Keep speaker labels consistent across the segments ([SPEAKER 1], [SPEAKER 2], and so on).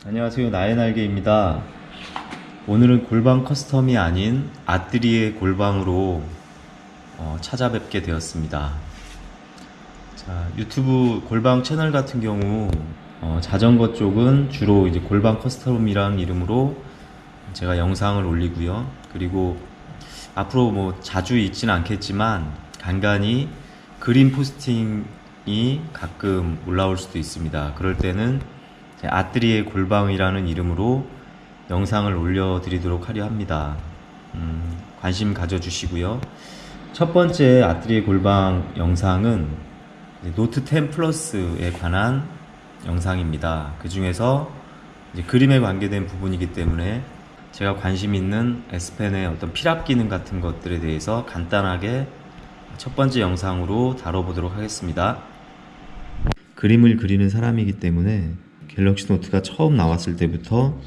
[SPEAKER 1] 안녕하세요. 나의 날개입니다. 오늘은 골방 커스텀이 아닌 아뜨리에 골방으로 찾아뵙게 되었습니다. 자, 유튜브 골방 채널 같은 경우 자전거 쪽은 주로 이제 골방 커스텀이란 이름으로 제가 영상을 올리고요. 그리고 앞으로 뭐 자주 있진 않겠지만 간간히 그림 포스팅이 가끔 올라올 수도 있습니다. 그럴 때는 아뜨리의 골방이라는 이름으로 영상을 올려드리도록 하려 합니다. 관심 가져주시고요. 첫 번째 아뜨리의 골방 영상은 노트 10 플러스에 관한 영상입니다. 그 중에서 그림에 관계된 부분이기 때문에 제가 관심 있는 S펜의 어떤 필압 기능 같은 것들에 대해서 간단하게 첫 번째 영상으로 다뤄보도록 하겠습니다. 그림을 그리는 사람이기 때문에 갤럭시 노트가 처음 나왔을 때부터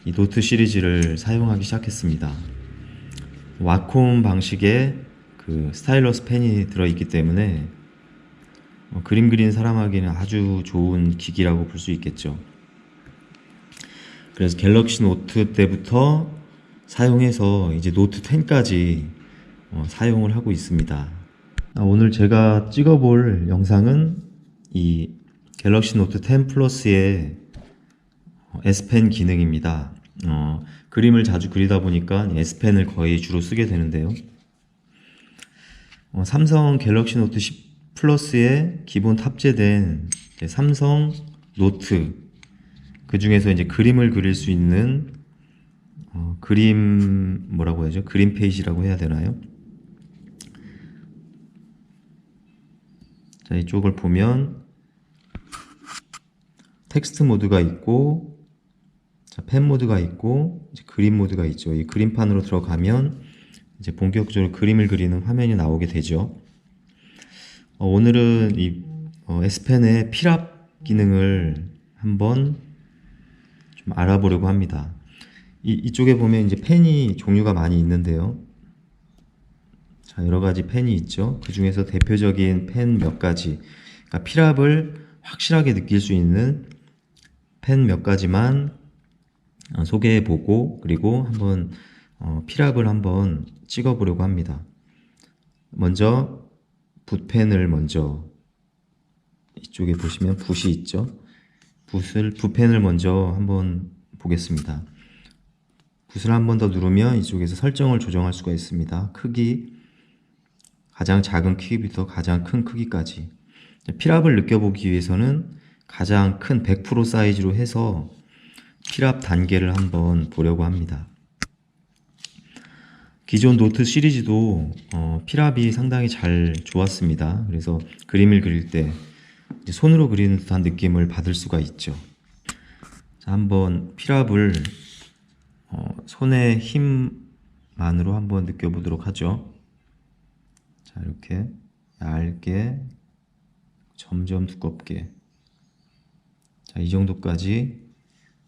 [SPEAKER 1] 이 노트 시리즈를 사용하기 시작했습니다. 와콤 방식의 그 스타일러스 펜이 들어있기 때문에 그림 그리는 사람에게는 아주 좋은 기기라고 볼 수 있겠죠. 그래서 갤럭시 노트 때부터 사용해서 이제 노트 10까지 사용을 하고 있습니다. 오늘 제가 찍어볼 영상은 이 갤럭시 노트 10 플러스의 S펜 기능입니다. 그림을 자주 그리다 보니까 S펜을 거의 주로 쓰게 되는데요. 삼성 갤럭시 노트 10 플러스에 기본 탑재된 삼성 노트, 그 중에서 이제 그림을 그릴 수 있는 그림 뭐라고 해야죠? 그림 페이지라고 해야 되나요? 자, 이쪽을 보면 텍스트 모드가 있고, 자, 펜 모드가 있고, 이제 그림 모드가 있죠. 이 그림판으로 들어가면 이제 본격적으로 그림을 그리는 화면이 나오게 되죠. 오늘은 이 S펜의 필압 기능을 한번 좀 알아보려고 합니다. 이쪽에 보면 이제 펜이 종류가 많이 있는데요. 자, 여러 가지 펜이 있죠. 그 중에서 대표적인 펜 몇 가지, 그러니까 필압을 확실하게 느낄 수 있는 펜 몇 가지만 소개해 보고, 그리고 한번 필압을 한번 찍어 보려고 합니다. 먼저 붓펜을 먼저, 이쪽에 보시면 붓이 있죠. 붓펜을 먼저 한번 보겠습니다. 붓을 한 번 더 누르면 이쪽에서 설정을 조정할 수가 있습니다. 크기, 가장 작은 크기부터 가장 큰 크기까지. 필압을 느껴보기 위해서는 가장 큰 100% 사이즈로 해서 필압 단계를 한번 보려고 합니다. 기존 노트 시리즈도 필압이 상당히 잘 좋았습니다. 그래서 그림을 그릴 때 손으로 그리는 듯한 느낌을 받을 수가 있죠. 자, 한번 필압을 손의 힘만으로 한번 느껴보도록 하죠. 자, 이렇게 얇게, 점점 두껍게, 자, 이 정도까지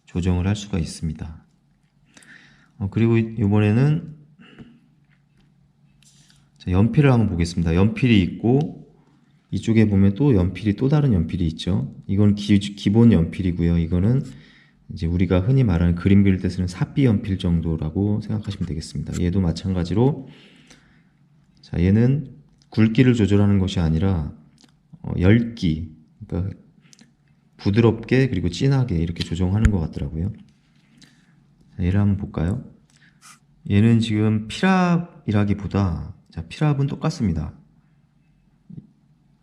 [SPEAKER 1] 조정을 할 수가 있습니다. 그리고 이번에는 자, 연필을 한번 보겠습니다. 연필이 있고, 이쪽에 보면 또 연필이, 또 다른 연필이 있죠. 이건 기본 연필이고요. 이거는 이제 우리가 흔히 말하는 그림 그릴 때 쓰는 사비 연필 정도라고 생각하시면 되겠습니다. 얘도 마찬가지로, 자, 얘는 굵기를 조절하는 것이 아니라 얇기, 그러니까 부드럽게 그리고 진하게 이렇게 조정하는 것 같더라고요. 자, 얘를 한번 볼까요? 얘는 지금 필압이라기보다, 자, 필압은 똑같습니다.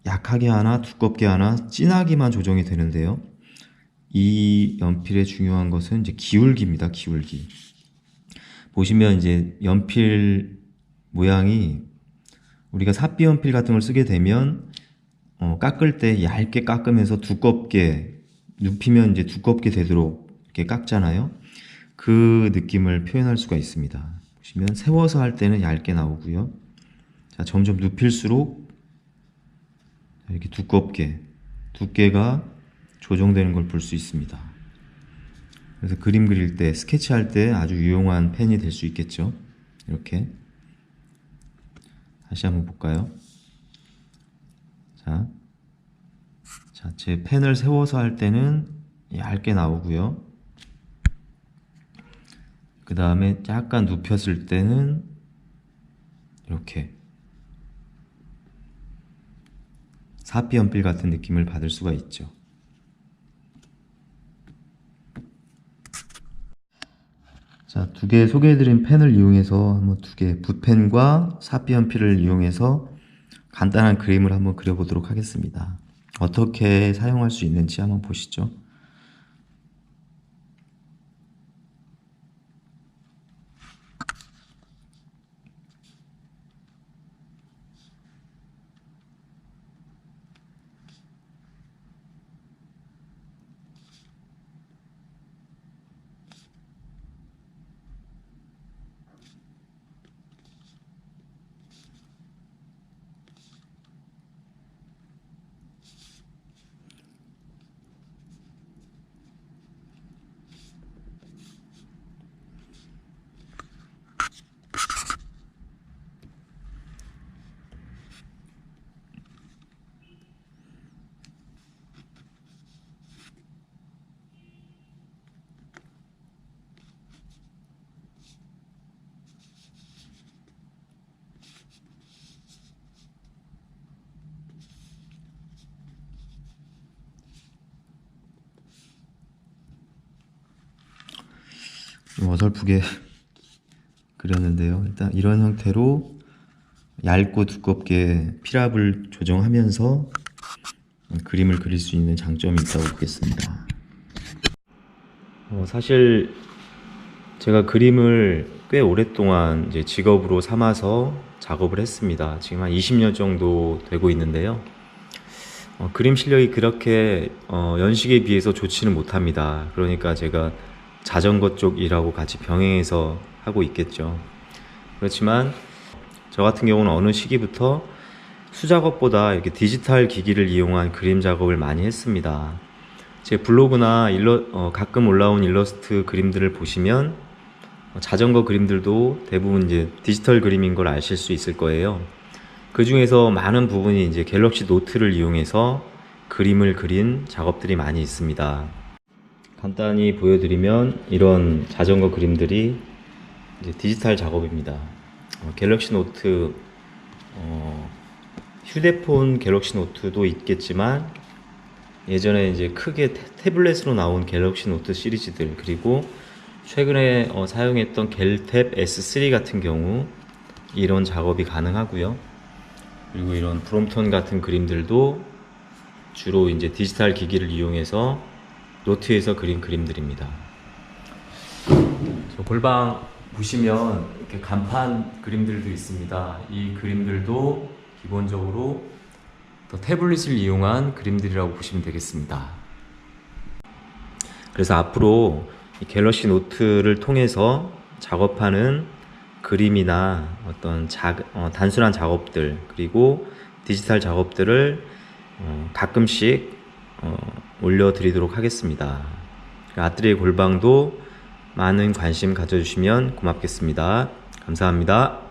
[SPEAKER 1] 약하게 하나 두껍게 하나 진하게만 조정이 되는데요. 이 연필의 중요한 것은 이제 기울기입니다. 기울기. 보시면 이제 연필 모양이, 우리가 사비 연필 같은 걸 쓰게 되면 깎을 때 얇게 깎으면서 두껍게, 눕히면 이제 두껍게 되도록 이렇게 깎잖아요. 그 느낌을 표현할 수가 있습니다. 보시면 세워서 할 때는 얇게 나오고요. 자, 점점 눕힐수록 이렇게 두껍게, 두께가 조정되는 걸 볼 수 있습니다. 그래서 그림 그릴 때, 스케치할 때 아주 유용한 펜이 될 수 있겠죠. 이렇게 다시 한번 볼까요? 자, 제 펜을 세워서 할 때는 얇게 나오고요. 그 다음에 약간 눕혔을 때는 이렇게 사피 연필 같은 느낌을 받을 수가 있죠. 자, 두 개 소개해드린 펜을 이용해서 한번 두 개 붓펜과 사피 연필을 이용해서 간단한 그림을 한번 그려보도록 하겠습니다. 어떻게 사용할 수 있는지 한번 보시죠. 좀 어설프게 그렸는데요. 일단 이런 형태로 얇고 두껍게 필압을 조정하면서 그림을 그릴 수 있는 장점이 있다고 보겠습니다. 사실 제가 그림을 꽤 오랫동안 이제 직업으로 삼아서 작업을 했습니다. 지금 한 20년 정도 되고 있는데요. 그림 실력이 그렇게 연식에 비해서 좋지는 못합니다. 그러니까 제가 자전거 쪽 일하고 같이 병행해서 하고 있겠죠. 그렇지만 저 같은 경우는 어느 시기부터 수작업보다 이렇게 디지털 기기를 이용한 그림 작업을 많이 했습니다. 제 블로그나 가끔 올라온 일러스트 그림들을 보시면 자전거 그림들도 대부분 이제 디지털 그림인 걸 아실 수 있을 거예요. 그 중에서 많은 부분이 이제 갤럭시 노트를 이용해서 그림을 그린 작업들이 많이 있습니다. 간단히 보여드리면 이런 자전거 그림들이 이제 디지털 작업입니다. 갤럭시 노트, 휴대폰 갤럭시 노트도 있겠지만 예전에 이제 크게 태블릿으로 나온 갤럭시 노트 시리즈들, 그리고 최근에 사용했던 갤탭 S3 같은 경우 이런 작업이 가능하고요. 그리고 이런 브롬톤 같은 그림들도 주로 이제 디지털 기기를 이용해서 노트에서 그린 그림들입니다. 저 골방 보시면 이렇게 간판 그림들도 있습니다. 이 그림들도 기본적으로 태블릿을 이용한 그림들이라고 보시면 되겠습니다. 그래서 앞으로 이 갤럭시 노트를 통해서 작업하는 그림이나 어떤 단순한 작업들, 그리고 디지털 작업들을 가끔씩 올려드리도록 하겠습니다. 아뜨리에 골방도 많은 관심 가져주시면 고맙겠습니다. 감사합니다.